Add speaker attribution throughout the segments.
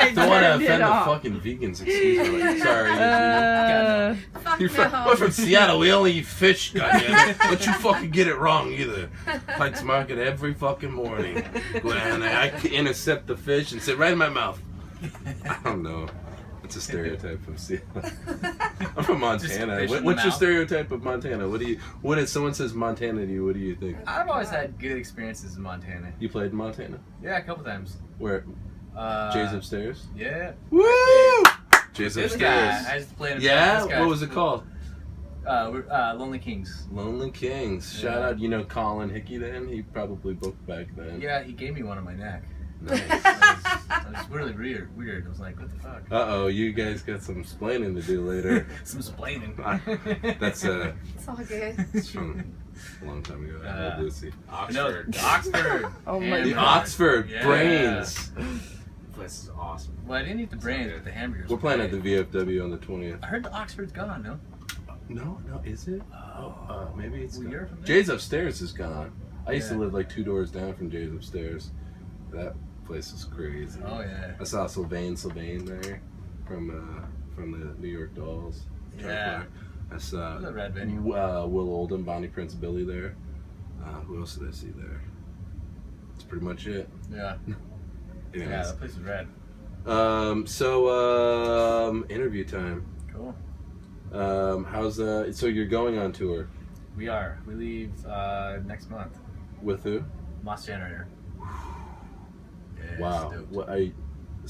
Speaker 1: I
Speaker 2: Don't want to
Speaker 1: turned it
Speaker 2: offend the
Speaker 1: off.
Speaker 2: fucking vegans. Excuse me. Sorry.
Speaker 3: Fuck
Speaker 2: You're
Speaker 3: no.
Speaker 2: we're from Seattle. We only eat fish, goddammit. Don't you fucking get it wrong either. Pikes Market every fucking morning. Go down there. I intercept the fish and sit right in my mouth. I don't know. It's a stereotype from Seattle. I'm from Montana. What's your stereotype of Montana? What if someone says Montana to you? What do you think?
Speaker 4: I've always had good experiences in Montana.
Speaker 2: You played in Montana?
Speaker 4: Yeah, a couple times.
Speaker 2: Where? Jay's Upstairs?
Speaker 4: Yeah.
Speaker 2: Woo! Jay's
Speaker 4: This
Speaker 2: Upstairs.
Speaker 4: guy, I just played him.
Speaker 2: Yeah?
Speaker 4: This guy.
Speaker 2: What was it called?
Speaker 4: Lonely Kings.
Speaker 2: Lonely Kings. Shout out, you know Colin Hickey then? He probably booked back then.
Speaker 4: Yeah, he gave me one on my neck.
Speaker 2: Nice.
Speaker 4: That was really weird. I was like, what the fuck?
Speaker 2: Uh-oh, you guys got some explaining to do later.
Speaker 4: Some splaining.
Speaker 2: That's
Speaker 3: It's all good.
Speaker 2: it's from a long time ago. I love Lucy.
Speaker 4: Oxford. No, Oxford.
Speaker 1: Oh my
Speaker 2: The
Speaker 1: God.
Speaker 2: Oxford
Speaker 4: Yeah.
Speaker 2: Brains.
Speaker 5: Place is awesome.
Speaker 4: Well, I didn't eat the brains, but the hamburgers.
Speaker 2: We're
Speaker 4: were
Speaker 2: playing at the
Speaker 4: great.
Speaker 2: VFW on the 20th.
Speaker 4: I heard the Oxford's gone, no?
Speaker 2: No, is it? Maybe it's
Speaker 4: Well,
Speaker 2: gone.
Speaker 4: you're from there?
Speaker 2: Jay's Upstairs is gone. I used to
Speaker 4: Yeah.
Speaker 2: live like 2 doors down from Jay's Upstairs. That place is crazy.
Speaker 4: Oh, yeah.
Speaker 2: I saw Sylvain there from the New York Dolls.
Speaker 4: Yeah.
Speaker 2: I saw
Speaker 4: It was a rad venue.
Speaker 2: Will Oldham, Bonnie Prince Billy there. Who else did I see there? That's pretty much it.
Speaker 4: Yeah. Yeah,
Speaker 2: Anyways.
Speaker 4: that place was rad.
Speaker 2: Interview time.
Speaker 4: Cool.
Speaker 2: So you're going on tour
Speaker 4: We are. We leave next month.
Speaker 2: with who?
Speaker 4: Lost Generator. Yeah,
Speaker 2: Wow.
Speaker 4: it's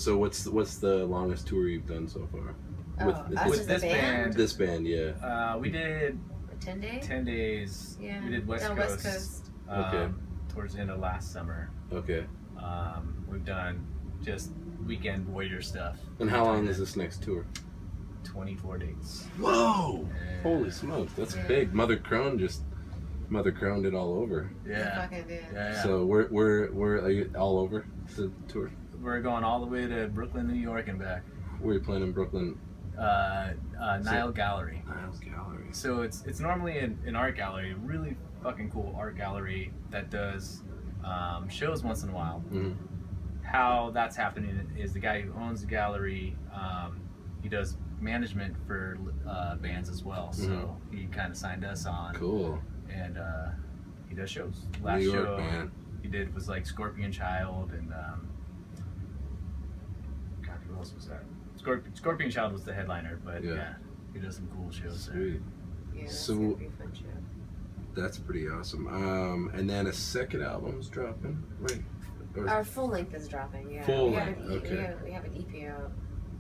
Speaker 4: stoked.
Speaker 2: What's the longest tour you've done so far?
Speaker 3: Oh, us
Speaker 4: with
Speaker 3: as a
Speaker 4: this
Speaker 3: band?
Speaker 2: This band, yeah.
Speaker 4: We did
Speaker 3: 10 days?
Speaker 4: 10 days.
Speaker 3: Yeah.
Speaker 4: We did West
Speaker 3: No,
Speaker 4: Coast.
Speaker 3: West Coast.
Speaker 2: Okay.
Speaker 4: Towards the end of last summer.
Speaker 2: Okay.
Speaker 4: We've done just weekend warrior stuff.
Speaker 2: And how long is this next tour?
Speaker 4: 24 days.
Speaker 2: Whoa!
Speaker 4: Yeah.
Speaker 2: Holy smokes, that's
Speaker 3: Yeah.
Speaker 2: big. Mother Crowned it all over.
Speaker 4: Yeah.
Speaker 3: Fucking did.
Speaker 4: Yeah.
Speaker 2: So we're are you all over the tour?
Speaker 4: We're going all the way to Brooklyn, New York, and back.
Speaker 2: Where are you playing in Brooklyn?
Speaker 4: Nile Gallery.
Speaker 2: Niles Gallery.
Speaker 4: So it's normally an art gallery, a really fucking cool art gallery that does shows once in a while.
Speaker 2: Mm-hmm.
Speaker 4: How that's happening is the guy who owns the gallery, he does management for bands as well. So he kind of signed us on.
Speaker 2: Cool.
Speaker 4: And he does shows. Last
Speaker 2: New York,
Speaker 4: show
Speaker 2: man.
Speaker 4: he did was like Scorpion Child and God, who else was that? Scorpion Child was the headliner, but yeah he does some cool shows there.
Speaker 2: Sweet.
Speaker 3: Yeah, that's
Speaker 2: So-
Speaker 3: gonna be a fun show.
Speaker 2: That's pretty awesome. And then a second album's dropping. Right.
Speaker 3: Our full length is dropping, yeah.
Speaker 2: Full
Speaker 3: we
Speaker 2: length,
Speaker 3: have an
Speaker 2: okay.
Speaker 3: We have an EP out.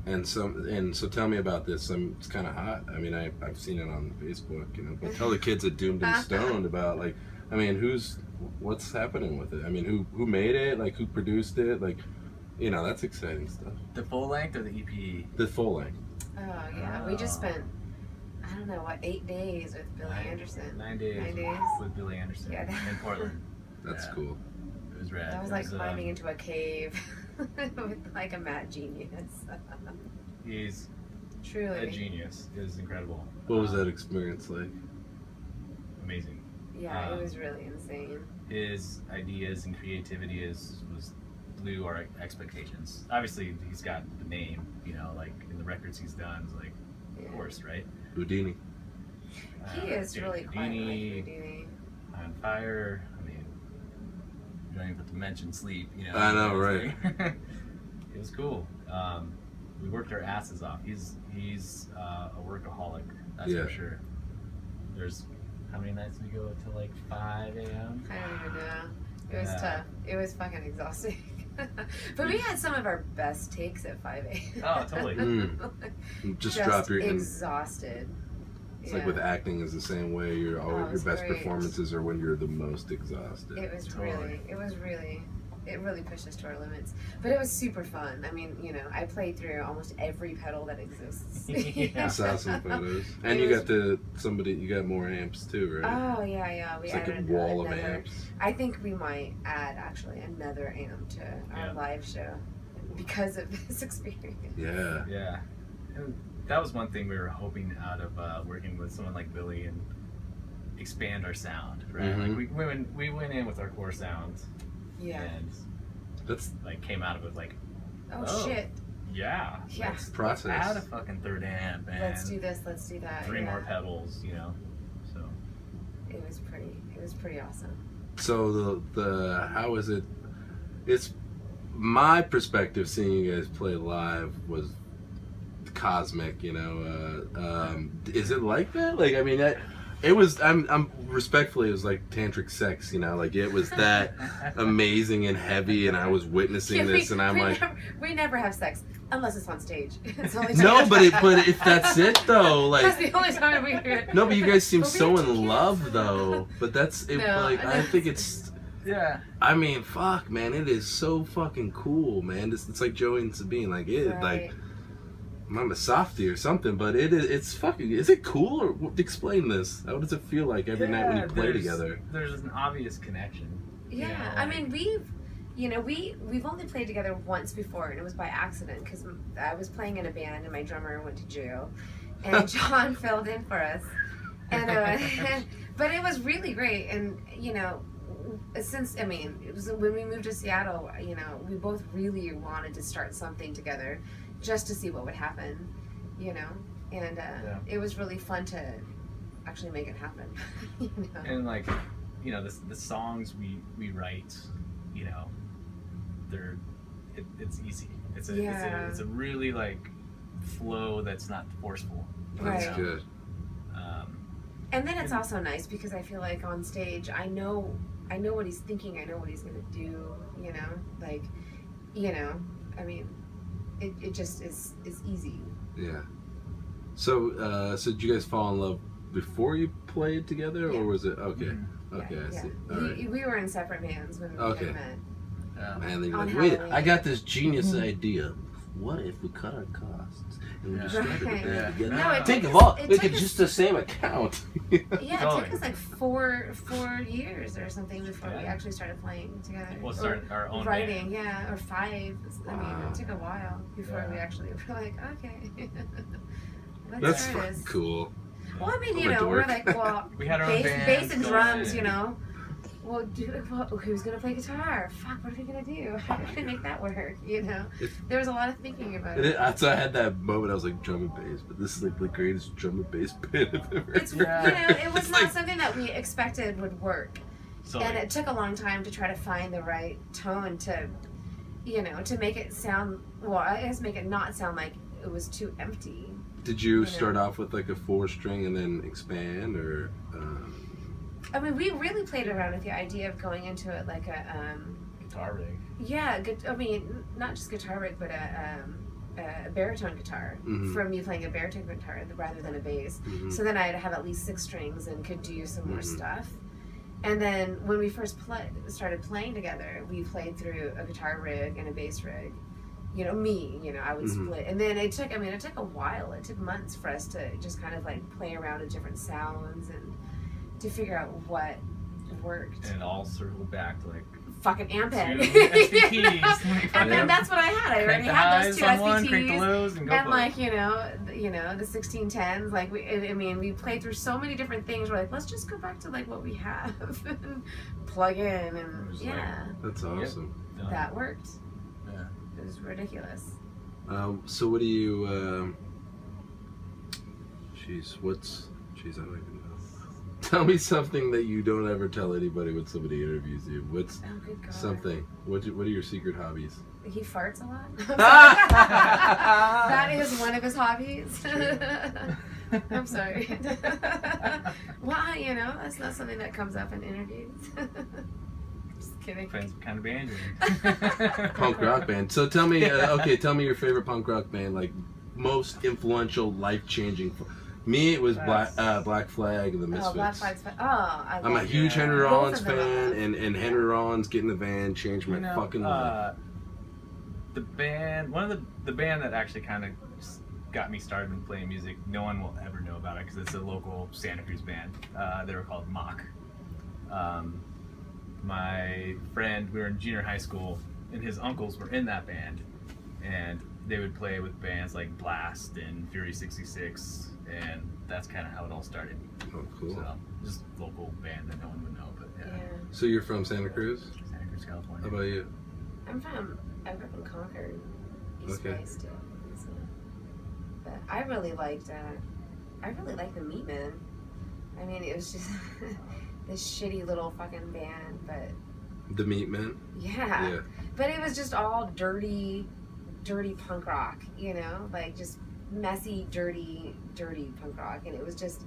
Speaker 2: And so tell me about this. It's kind of hot. I mean, I've seen it on Facebook, you know. But tell the kids at Doomed and Stoned about what's happening with it. I mean, who made it? Like, who produced it? Like, you know, that's exciting stuff.
Speaker 4: The full length or the EP?
Speaker 2: The full length.
Speaker 3: Oh, yeah. We just spent, I don't know, 8 days with Billy Anderson.
Speaker 4: 9 days.
Speaker 3: 9 days.
Speaker 4: With Billy Anderson
Speaker 3: Yeah.
Speaker 4: in Portland.
Speaker 2: That's
Speaker 4: Yeah.
Speaker 2: cool.
Speaker 4: It was rad.
Speaker 3: That was
Speaker 4: It
Speaker 3: like climbing into a cave with like a mad genius.
Speaker 4: He's
Speaker 3: Truly.
Speaker 4: a genius. It was incredible.
Speaker 2: What was that experience like?
Speaker 4: Amazing.
Speaker 3: Yeah, it was really insane.
Speaker 4: His ideas and creativity blew our expectations. Obviously, he's got the name, you know, like in the records he's done, it's like,
Speaker 3: Yeah.
Speaker 4: of course, right?
Speaker 2: Houdini.
Speaker 3: He is
Speaker 4: David
Speaker 3: really quite like Houdini.
Speaker 4: On Fire. I mean, you don't even have to mention Sleep, you know.
Speaker 2: I know, right?
Speaker 4: It was cool. We worked our asses off. He's a workaholic, that's
Speaker 2: Yeah.
Speaker 4: for sure. There's how many nights we go till like 5 a.m.?
Speaker 3: I don't even know. It was
Speaker 4: Yeah.
Speaker 3: tough. It was fucking exhausting. But we had some of our best takes at 5 a.m.
Speaker 4: Oh, totally.
Speaker 2: Just drop your.
Speaker 3: exhausted.
Speaker 2: It's like with acting is the same way. You're always
Speaker 3: it
Speaker 2: your
Speaker 3: was
Speaker 2: best
Speaker 3: great.
Speaker 2: performances are when you're the most exhausted.
Speaker 3: It was
Speaker 4: Totally.
Speaker 3: it really pushed us to our limits. But it was super fun. I mean, you know, I played through almost every pedal that exists.
Speaker 2: I saw some photos, and
Speaker 3: It
Speaker 2: you
Speaker 3: was-
Speaker 2: you got more amps too, right?
Speaker 3: Oh yeah. We
Speaker 2: It's like a
Speaker 3: added
Speaker 2: wall of
Speaker 3: another.
Speaker 2: amps.
Speaker 3: I think we might add actually another amp to our
Speaker 4: Yeah.
Speaker 3: live show because of this experience.
Speaker 2: Yeah.
Speaker 4: Yeah. And that was one thing we were hoping out of working with someone like Billy and expand our sound, right?
Speaker 2: Mhm.
Speaker 4: Like we went in with our core sounds
Speaker 3: Yeah.
Speaker 4: and
Speaker 2: That's
Speaker 4: like came out of it like,
Speaker 3: Oh,
Speaker 4: Oh.
Speaker 3: shit.
Speaker 4: Yeah.
Speaker 3: Yeah.
Speaker 2: Process.
Speaker 4: Add a fucking third amp and
Speaker 3: Let's do this. Let's do that.
Speaker 4: 3 more pedals. You know. So.
Speaker 3: It was pretty awesome.
Speaker 2: So the how is it? It's my perspective seeing you guys play live was cosmic. You know, is it like that? Like I mean, it was. I'm respectfully, it was like tantric sex. You know, like it was that amazing and heavy, and I was witnessing this, and I'm like,
Speaker 3: we never have sex unless it's on stage. It's the only
Speaker 2: no,
Speaker 3: time.
Speaker 2: but if that's it though, like.
Speaker 3: That's the only time we hear it.
Speaker 2: No, but you guys seem
Speaker 3: But we
Speaker 2: so
Speaker 3: have to
Speaker 2: in love
Speaker 3: cancel.
Speaker 2: though. But that's it.
Speaker 3: No,
Speaker 2: Like I
Speaker 3: no.
Speaker 2: think it's.
Speaker 4: Yeah.
Speaker 2: I mean, fuck, man, it is so fucking cool, man. It's like Joey and Sabine, like it,
Speaker 3: Right.
Speaker 2: like I'm a softie or something. But it's fucking. Is it cool or explain this? How does it feel like every night when you play together?
Speaker 4: There's an obvious connection.
Speaker 3: Yeah,
Speaker 4: You know,
Speaker 3: I
Speaker 4: like-
Speaker 3: mean, we've only played together once before, and it was by accident because I was playing in a band and my drummer went to jail, and John filled in for us, and but it was really great, and you know, since it was when we moved to Seattle, you know, we both really wanted to start something together, just to see what would happen, you know, and it was really fun to actually make it happen, you know.
Speaker 4: And like, you know, the songs we write, you know, it's easy. It's a really like flow that's not forceful.
Speaker 2: That's
Speaker 3: Right.
Speaker 2: good.
Speaker 3: And then it's also nice because I feel like on stage, I know what he's thinking. I know what he's gonna do. You know, like, you know, I mean, it just is easy.
Speaker 2: Yeah. So did you guys fall in love before you played together,
Speaker 3: Yeah.
Speaker 2: or was it okay?
Speaker 4: Mhm.
Speaker 2: Okay, I
Speaker 3: Yeah.
Speaker 2: see. All right.
Speaker 3: We were in separate bands when we
Speaker 2: Okay.
Speaker 3: met.
Speaker 2: And then you're
Speaker 3: On
Speaker 2: like, wait,
Speaker 3: Halloween.
Speaker 2: I got this genius idea. What if we cut our costs and we
Speaker 4: Yeah.
Speaker 2: just started the
Speaker 3: Right.
Speaker 2: band
Speaker 4: Yeah.
Speaker 2: together?
Speaker 3: No, it
Speaker 2: Think
Speaker 3: took
Speaker 2: of
Speaker 3: us-
Speaker 2: all,
Speaker 3: it
Speaker 2: we
Speaker 3: took
Speaker 2: could
Speaker 3: us-
Speaker 2: just the same account.
Speaker 3: Yeah, it
Speaker 4: Totally.
Speaker 3: took us like four years or something before we
Speaker 4: Yeah.
Speaker 3: actually started playing together.
Speaker 4: We'll
Speaker 3: Or
Speaker 4: start our own
Speaker 3: writing,
Speaker 4: band.
Speaker 3: yeah, or 5. I mean,
Speaker 2: Wow.
Speaker 3: it took a while before
Speaker 4: Yeah.
Speaker 3: we actually were like, okay. Let's
Speaker 2: That's
Speaker 3: try
Speaker 2: fucking
Speaker 3: this.
Speaker 2: cool.
Speaker 3: Well, I mean,
Speaker 2: I'm
Speaker 3: you
Speaker 2: a
Speaker 3: know, we're
Speaker 2: dork.
Speaker 3: like, well,
Speaker 4: We had our own
Speaker 3: bass
Speaker 4: bands
Speaker 3: and
Speaker 4: going
Speaker 3: drums,
Speaker 4: and-
Speaker 3: you know. Well, who's gonna play guitar? Fuck, what are we gonna do? How can we make that work? You know, there was a lot of thinking about it.
Speaker 2: So I had that moment. I was like drum and bass, but this is like the greatest drum and bass band I've ever
Speaker 3: It's
Speaker 2: heard.
Speaker 3: you know, it was
Speaker 2: It's
Speaker 3: not
Speaker 2: like-
Speaker 3: something that we expected would work,
Speaker 4: So
Speaker 3: and
Speaker 4: like,
Speaker 3: it took a long time to try to find the right tone to, you know, to make it sound. Well, I guess make it not sound like it was too empty.
Speaker 2: Did you
Speaker 3: know.
Speaker 2: start off with like a 4-string and then expand, or?
Speaker 3: I mean, we really played around with the idea of going into it like a.
Speaker 4: guitar rig.
Speaker 3: Yeah, I mean, not just guitar rig, but a baritone guitar.
Speaker 2: Mhm.
Speaker 3: From me playing a baritone guitar rather than a bass.
Speaker 2: Mhm.
Speaker 3: So then I'd have at least 6 strings and could do some more
Speaker 2: Mhm.
Speaker 3: stuff. And then when we first started playing together, we played through a guitar rig and a bass rig. You know, I would
Speaker 2: Mhm.
Speaker 3: split. And then it took a while. It took months for us to just kind of like play around with different sounds and to figure out what worked.
Speaker 4: And it all circled back to like
Speaker 3: Fucking amp it.
Speaker 4: two SVTs.
Speaker 3: You know? And then
Speaker 2: Yeah.
Speaker 3: that's what I had. I
Speaker 4: Crank
Speaker 3: already
Speaker 4: the
Speaker 3: had those
Speaker 4: highs
Speaker 3: 2
Speaker 4: on one, crank the
Speaker 3: SVTs.
Speaker 4: lows, and go
Speaker 3: And
Speaker 4: for
Speaker 3: like,
Speaker 4: it.
Speaker 3: you know, the 1610s, like we played through so many different things. We're like, let's just go back to like what we have and plug in, and
Speaker 4: Just like-
Speaker 3: yeah,
Speaker 2: That's awesome.
Speaker 4: Done.
Speaker 3: that worked.
Speaker 4: Yeah.
Speaker 3: It was ridiculous.
Speaker 2: So what do you? Jeez, I don't even know. Tell me something that you don't ever tell anybody when somebody interviews you. What's
Speaker 3: Oh, good God.
Speaker 2: something? What are your secret hobbies?
Speaker 3: He farts a lot. That is one of his hobbies. I'm sorry. Well, you know, that's not something that comes up in interviews. Just kidding.
Speaker 4: Depends what kind of band you're in.
Speaker 2: Punk rock band. So tell me, tell me your favorite punk rock band, like most influential, life-changing. Me, it was Black Flag and the Misfits.
Speaker 3: Oh, Black Flag's fun. Oh, I
Speaker 2: I'm a
Speaker 3: love
Speaker 2: huge
Speaker 4: Yeah.
Speaker 2: Henry
Speaker 3: Both
Speaker 2: Rollins
Speaker 3: of them I
Speaker 2: fan,
Speaker 3: love.
Speaker 2: and Henry Rollins Get in the Van changed my
Speaker 4: You know,
Speaker 2: fucking life.
Speaker 4: the band, one of the band that actually kind of got me started in playing music, no one will ever know about it because it's a local Santa Cruz band. They were called Mock. My friend, we were in junior high school, and his uncles were in that band, and they would play with bands like Blast and Fury 66, and that's kind of how it all started.
Speaker 2: Oh, cool.
Speaker 4: So, just local band that no one would know, but yeah.
Speaker 3: Yeah.
Speaker 2: So you're from Santa Cruz?
Speaker 4: Santa Cruz, California.
Speaker 2: How about you?
Speaker 3: I grew up in Concord, He's
Speaker 2: Okay.
Speaker 3: nice too. So, but I really liked the Meat Men. I mean, it was just this shitty little fucking band, but
Speaker 2: The Meat Men.
Speaker 3: yeah.
Speaker 2: Yeah.
Speaker 3: But it was just all dirty punk rock, you know, like just messy, dirty punk rock, and it was just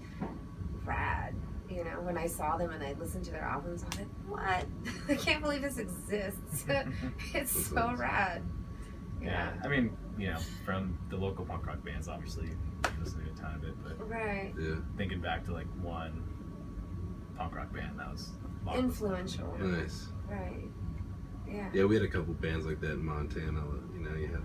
Speaker 3: rad. You know, when I saw them and I listened to their albums, I was like, what? I can't believe this exists. It's so rad.
Speaker 4: Yeah, I mean, you know, from the local punk rock bands, obviously, listening to a ton of it, but
Speaker 3: Right.
Speaker 2: Yeah.
Speaker 4: thinking back to like one punk rock band that was
Speaker 3: Influential.
Speaker 4: Yeah.
Speaker 2: Nice.
Speaker 3: Right. Yeah.
Speaker 2: Yeah, we had a couple bands like that in Montana. You know, you had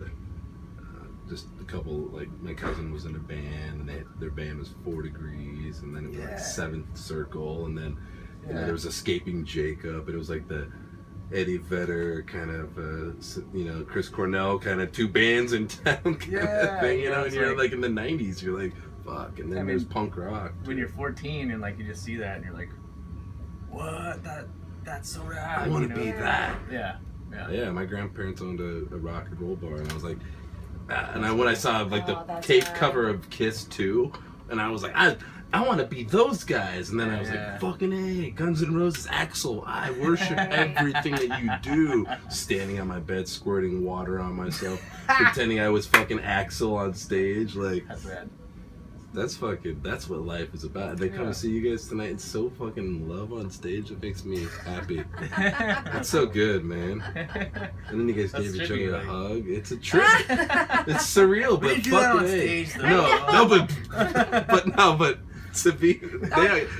Speaker 2: just a couple. Like my cousin was in a band, and their band was 4 Degrees, and then it was like Seventh Circle, and then you know, there was Escaping Jacob. It was like the Eddie Vedder kind of, you know, Chris Cornell kind of 2 bands in town kind of thing. You know, and you're like in the '90s, you're like, fuck, and then there's punk rock.
Speaker 4: When you're 14 and like you just see that and you're like, what? That's so rad.
Speaker 2: I want to
Speaker 4: you know?
Speaker 2: be that.
Speaker 4: Yeah.
Speaker 2: Yeah, my grandparents owned a rock and roll bar, and I was like, when I saw like the
Speaker 3: that's
Speaker 2: tape
Speaker 3: rad.
Speaker 2: cover of Kiss 2, and I was like, I want to be those guys, and then I was like, fucking A, Guns N' Roses, Axl, I worship everything that you do. Standing on my bed, squirting water on myself, pretending I was fucking Axl on stage, like.
Speaker 4: That's rad.
Speaker 2: That's what life is about. They come to see you guys tonight and so fucking in love on stage. It makes me happy. That's so good, man. And then you guys gave each other a hug. It's a trip. It's surreal, but fucking A. But to be,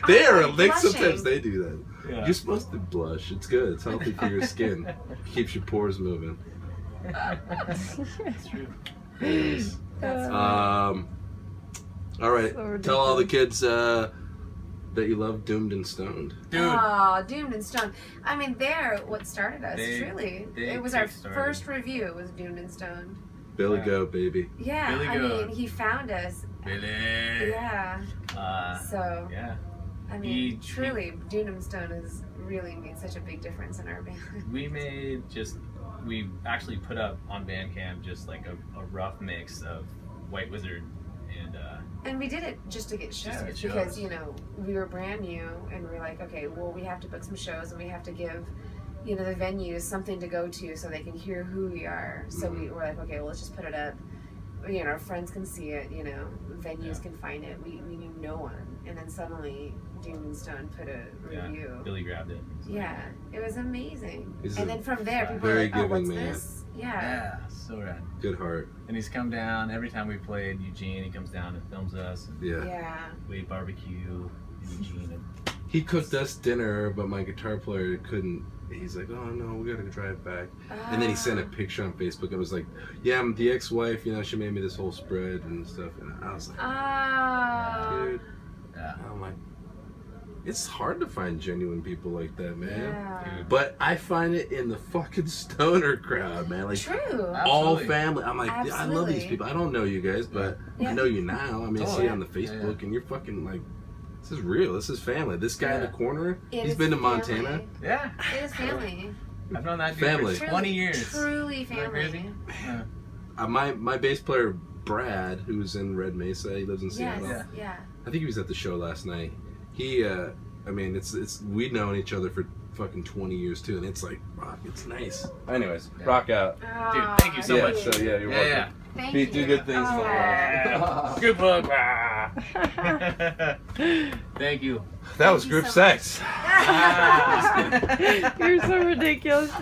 Speaker 2: they are like sometimes they do that.
Speaker 4: Yeah.
Speaker 2: You're supposed to blush. It's good. It's healthy for your skin. Keeps your pores moving.
Speaker 4: That's true.
Speaker 2: Anyways.
Speaker 3: That's
Speaker 2: All right.
Speaker 1: So
Speaker 2: Tell all the kids that you love Doomed and Stoned.
Speaker 4: Dude.
Speaker 3: Oh, Doomed and Stoned. I mean, they're what started us,
Speaker 4: They
Speaker 3: truly. It was our
Speaker 4: kickstarted.
Speaker 3: first review, was Doomed and Stoned.
Speaker 2: Billy Goat, baby.
Speaker 3: Yeah,
Speaker 4: Billy
Speaker 3: I
Speaker 4: Goat.
Speaker 3: mean, he found us.
Speaker 4: Billy.
Speaker 3: Yeah. So,
Speaker 4: Yeah.
Speaker 3: I mean, truly, Doomed and Stoned has really made such a big difference in our band.
Speaker 4: We actually put up on Bandcamp just like a rough mix of White Wizard
Speaker 3: And we did it just to get shows,
Speaker 4: Just to get
Speaker 3: because,
Speaker 4: shows.
Speaker 3: you know, we were brand new and we were like, okay, well, we have to book some shows and we have to give, you know, the venues something to go to so they can hear who we are. So we were like, okay, well, let's just put it up. You know, our friends can see it, you know, venues can find it. We knew no one. And then suddenly Doomed and Stoned put a review.
Speaker 4: Billy grabbed it.
Speaker 3: Yeah, it was amazing.
Speaker 2: He's
Speaker 3: And
Speaker 2: a
Speaker 3: then from there, people
Speaker 2: very
Speaker 3: were like, oh, what's
Speaker 2: giving man.
Speaker 3: this? Yeah.
Speaker 4: Yeah, so rad.
Speaker 2: Good heart.
Speaker 4: And he's come down every time we played Eugene. He comes down and films us. And
Speaker 2: Yeah.
Speaker 3: Yeah.
Speaker 4: we ate barbecue in Eugene. And
Speaker 2: He cooked us dinner, but my guitar player couldn't. He's like, oh no, we gotta drive back. And then he sent a picture on Facebook. It was like, yeah, I'm the ex-wife. You know, she made me this whole spread and stuff. And I was like,
Speaker 3: Oh.
Speaker 2: dude.
Speaker 4: yeah,
Speaker 2: I'm like, it's hard to find genuine people like that, man.
Speaker 3: Yeah.
Speaker 4: dude.
Speaker 2: But I find it in the fucking stoner crowd, man. Like
Speaker 3: True.
Speaker 2: all
Speaker 4: Absolutely.
Speaker 2: family. I'm like, I love these
Speaker 3: Absolutely.
Speaker 2: people. I don't know you guys, but
Speaker 3: Yeah.
Speaker 2: I know you now. I mean, I see
Speaker 4: Totally.
Speaker 2: you on the Facebook, and you're fucking like, this is real. This is family. This guy in the
Speaker 4: Yeah.
Speaker 2: corner,
Speaker 3: It
Speaker 2: he's
Speaker 3: is
Speaker 2: been to
Speaker 3: family.
Speaker 2: Montana.
Speaker 4: Yeah.
Speaker 3: It is family.
Speaker 4: I've known that dude
Speaker 2: Family.
Speaker 4: for 20 years.
Speaker 3: Truly
Speaker 4: Isn't that
Speaker 3: family.
Speaker 4: crazy? Yeah.
Speaker 2: My bass player Brad, who's in Red Mesa, he lives in
Speaker 3: Yes.
Speaker 2: Seattle.
Speaker 4: Yeah.
Speaker 3: Yeah.
Speaker 2: I think he was at the show last night. He, I mean, it's we've known each other for fucking 20 years too, and it's like, rock, it's nice. Anyways,
Speaker 4: Yeah.
Speaker 2: rock out.
Speaker 3: Oh,
Speaker 4: thank you so
Speaker 2: Yeah,
Speaker 4: much.
Speaker 2: so yeah, you're
Speaker 4: Yeah,
Speaker 2: welcome.
Speaker 4: yeah.
Speaker 3: Thank
Speaker 2: Do
Speaker 3: you.
Speaker 2: good things for
Speaker 3: Oh.
Speaker 4: Good book. Thank you.
Speaker 2: That was
Speaker 3: you
Speaker 2: group
Speaker 3: so
Speaker 2: sex.
Speaker 4: Ah.
Speaker 1: You're so ridiculous, dude.